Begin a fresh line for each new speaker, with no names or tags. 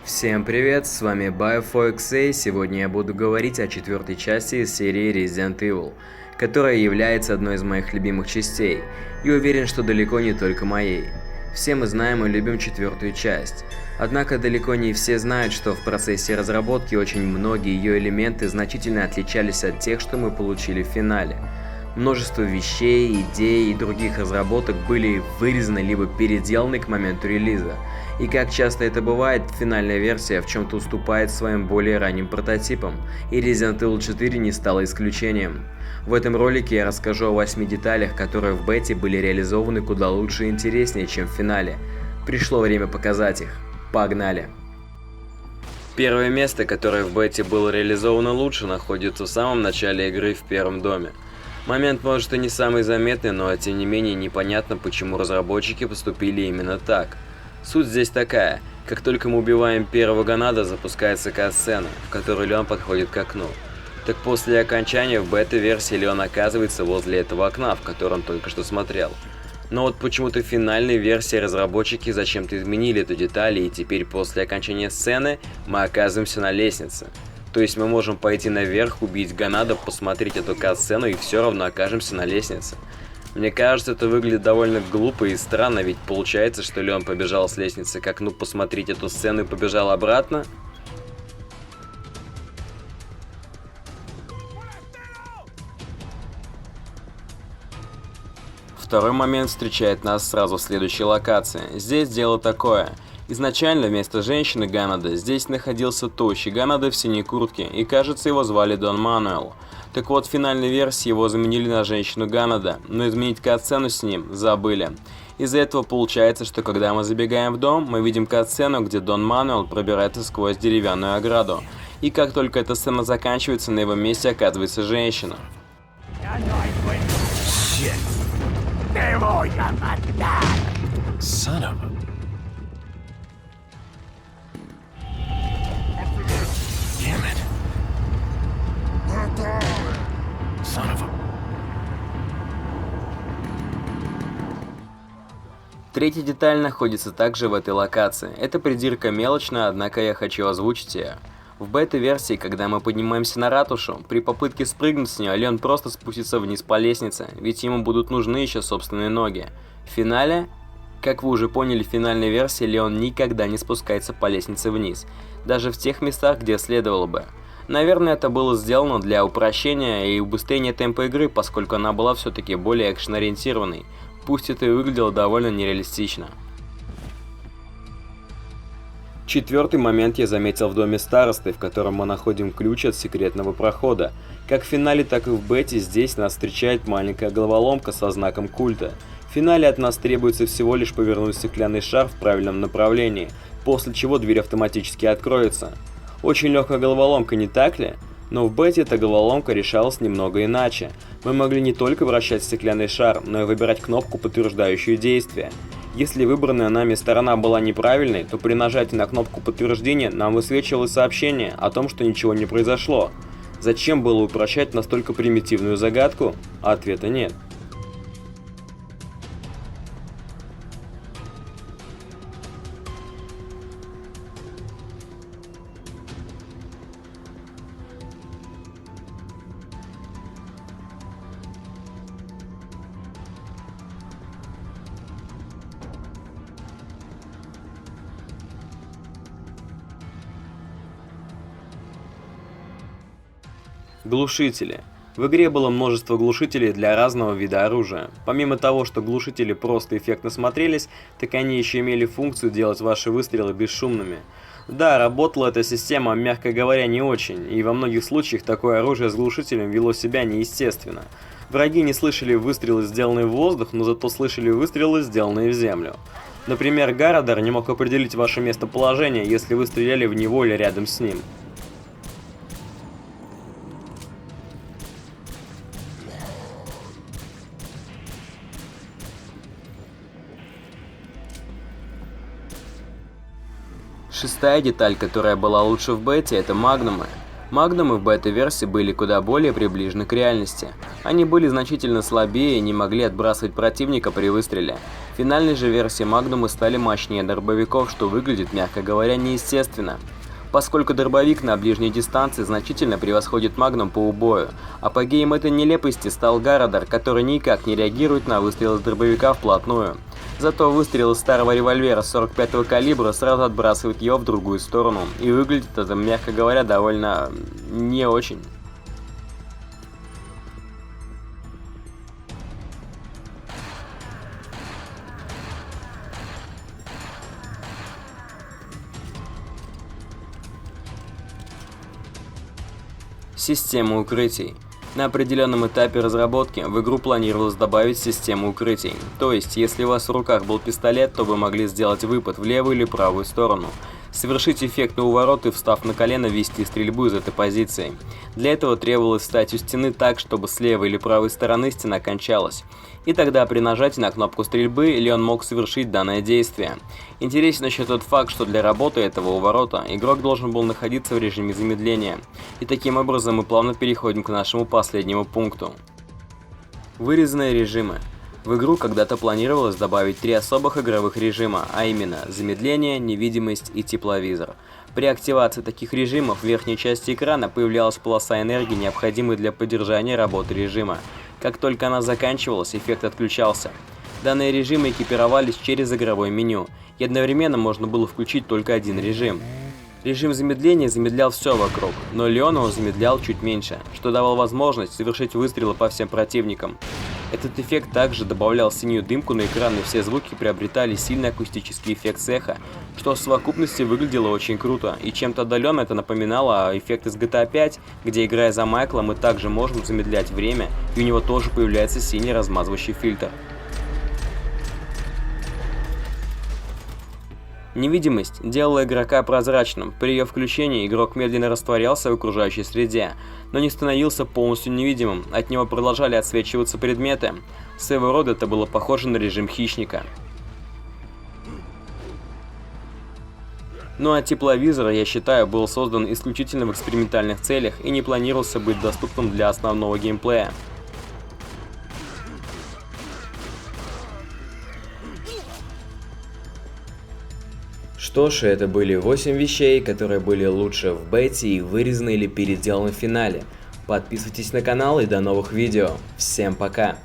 Всем привет, с вами Bio4XA. Сегодня я буду говорить о четвертой части из серии Resident Evil, которая является одной из моих любимых частей, и уверен, что далеко не только моей. Все мы знаем и любим четвертую часть, однако далеко не все знают, что в процессе разработки очень многие ее элементы значительно отличались от тех, что мы получили в финале. Множество вещей, идей и других разработок были вырезаны либо переделаны к моменту релиза. И как часто это бывает, финальная версия в чем-то уступает своим более ранним прототипам, и Resident Evil 4 не стала исключением. В этом ролике я расскажу о 8 деталях, которые в бете были реализованы куда лучше и интереснее, чем в финале. Пришло время показать их. Погнали! Первое место, которое в бете было реализовано лучше, находится в самом начале игры в первом доме. Момент может и не самый заметный, но тем не менее непонятно, почему разработчики поступили именно так. Суть здесь такая: как только мы убиваем первого Ганада, запускается кат-сцена, в которой Леон подходит к окну. Так после окончания в бета-версии Леон оказывается возле этого окна, в котором только что смотрел. Но вот почему-то в финальной версии разработчики зачем-то изменили эту деталь, и теперь после окончания сцены мы оказываемся на лестнице. То есть мы можем пойти наверх, убить Ганада, посмотреть эту кат-сцену и все равно окажемся на лестнице. Мне кажется, это выглядит довольно глупо и странно, ведь получается, что Леон побежал с лестницы к окну посмотреть эту сцену и побежал обратно. Второй момент встречает нас сразу в следующей локации. Здесь дело такое. Изначально вместо женщины Ганада здесь находился тощий Ганада в синей куртке, и кажется, его звали Дон Мануэл. Так вот, в финальной версии его заменили на женщину Ганада, но изменить кат-сцену с ним забыли. Из-за этого получается, что когда мы забегаем в дом, мы видим кат-сцену, где Дон Мануэл пробирается сквозь деревянную ограду. И как только эта сцена заканчивается, на его месте оказывается женщина. Третья деталь находится также в этой локации. Это придирка мелочная, однако я хочу озвучить ее. В бета-версии, когда мы поднимаемся на ратушу, при попытке спрыгнуть с нее, Леон просто спустится вниз по лестнице, ведь ему будут нужны еще собственные ноги. В финале, как вы уже поняли, в финальной версии Леон никогда не спускается по лестнице вниз, даже в тех местах, где следовало бы. Наверное, это было сделано для упрощения и убыстрения темпа игры, поскольку она была все-таки более экшен-ориентированной. Пусть это и выглядело довольно нереалистично. Четвертый момент я заметил в доме старосты, в котором мы находим ключ от секретного прохода. Как в финале, так и в бете здесь нас встречает маленькая головоломка со знаком культа. В финале от нас требуется всего лишь повернуть стеклянный шар в правильном направлении, после чего дверь автоматически откроется. Очень легкая головоломка, не так ли? Но в бете эта головоломка решалась немного иначе. Мы могли не только вращать стеклянный шар, но и выбирать кнопку, подтверждающую действие. Если выбранная нами сторона была неправильной, то при нажатии на кнопку подтверждения нам высвечивалось сообщение о том, что ничего не произошло. Зачем было упрощать настолько примитивную загадку? Ответа нет. Глушители. В игре было множество глушителей для разного вида оружия. Помимо того, что глушители просто эффектно смотрелись, так они еще имели функцию делать ваши выстрелы бесшумными. Да, работала эта система, мягко говоря, не очень, и во многих случаях такое оружие с глушителем вело себя неестественно. Враги не слышали выстрелы, сделанные в воздух, но зато слышали выстрелы, сделанные в землю. Например, Гарадер не мог определить ваше местоположение, если вы стреляли в него или рядом с ним. Шестая деталь, которая была лучше в бете, это магнумы. Магнумы в бета-версии были куда более приближены к реальности. Они были значительно слабее и не могли отбрасывать противника при выстреле. В финальной же версии магнумы стали мощнее дробовиков, что выглядит, мягко говоря, неестественно. Поскольку дробовик на ближней дистанции значительно превосходит магнум по убою. Апогеем этой нелепости стал Гаррадар, который никак не реагирует на выстрелы дробовика вплотную. Зато выстрел из старого револьвера 45-го калибра сразу отбрасывает его в другую сторону, и выглядит это, мягко говоря, довольно не очень. Система укрытий. На определенном этапе разработки в игру планировалось добавить систему укрытий. То есть, если у вас в руках был пистолет, то вы могли сделать выпад в левую или правую сторону. Совершить эффектный уворот и, встав на колено, вести стрельбу из этой позиции. Для этого требовалось встать у стены так, чтобы с левой или правой стороны стена кончалась. И тогда при нажатии на кнопку стрельбы Леон мог совершить данное действие. Интересен еще тот факт, что для работы этого уворота игрок должен был находиться в режиме замедления. И таким образом мы плавно переходим к нашему последнему пункту. Вырезанные режимы. В игру когда-то планировалось добавить 3 особых игровых режима, а именно замедление, невидимость и тепловизор. При активации таких режимов в верхней части экрана появлялась полоса энергии, необходимая для поддержания работы режима. Как только она заканчивалась, эффект отключался. Данные режимы экипировались через игровое меню, и одновременно можно было включить только один режим. Режим замедления замедлял все вокруг, но Леон его замедлял чуть меньше, что давало возможность совершить выстрелы по всем противникам. Этот эффект также добавлял синюю дымку на экран, и все звуки приобретали сильный акустический эффект эха, что в совокупности выглядело очень круто, и чем-то отдаленно это напоминало эффект из GTA 5, где, играя за Майкла, мы также можем замедлять время, и у него тоже появляется синий размазывающий фильтр. Невидимость делала игрока прозрачным. При ее включении игрок медленно растворялся в окружающей среде, но не становился полностью невидимым, от него продолжали отсвечиваться предметы. Своего рода это было похоже на режим хищника. Ну а тепловизор, я считаю, был создан исключительно в экспериментальных целях и не планировался быть доступным для основного геймплея.
Что ж, это были 8 вещей, которые были лучше в бете и вырезаны или переделаны в финале. Подписывайтесь на канал и до новых видео. Всем пока!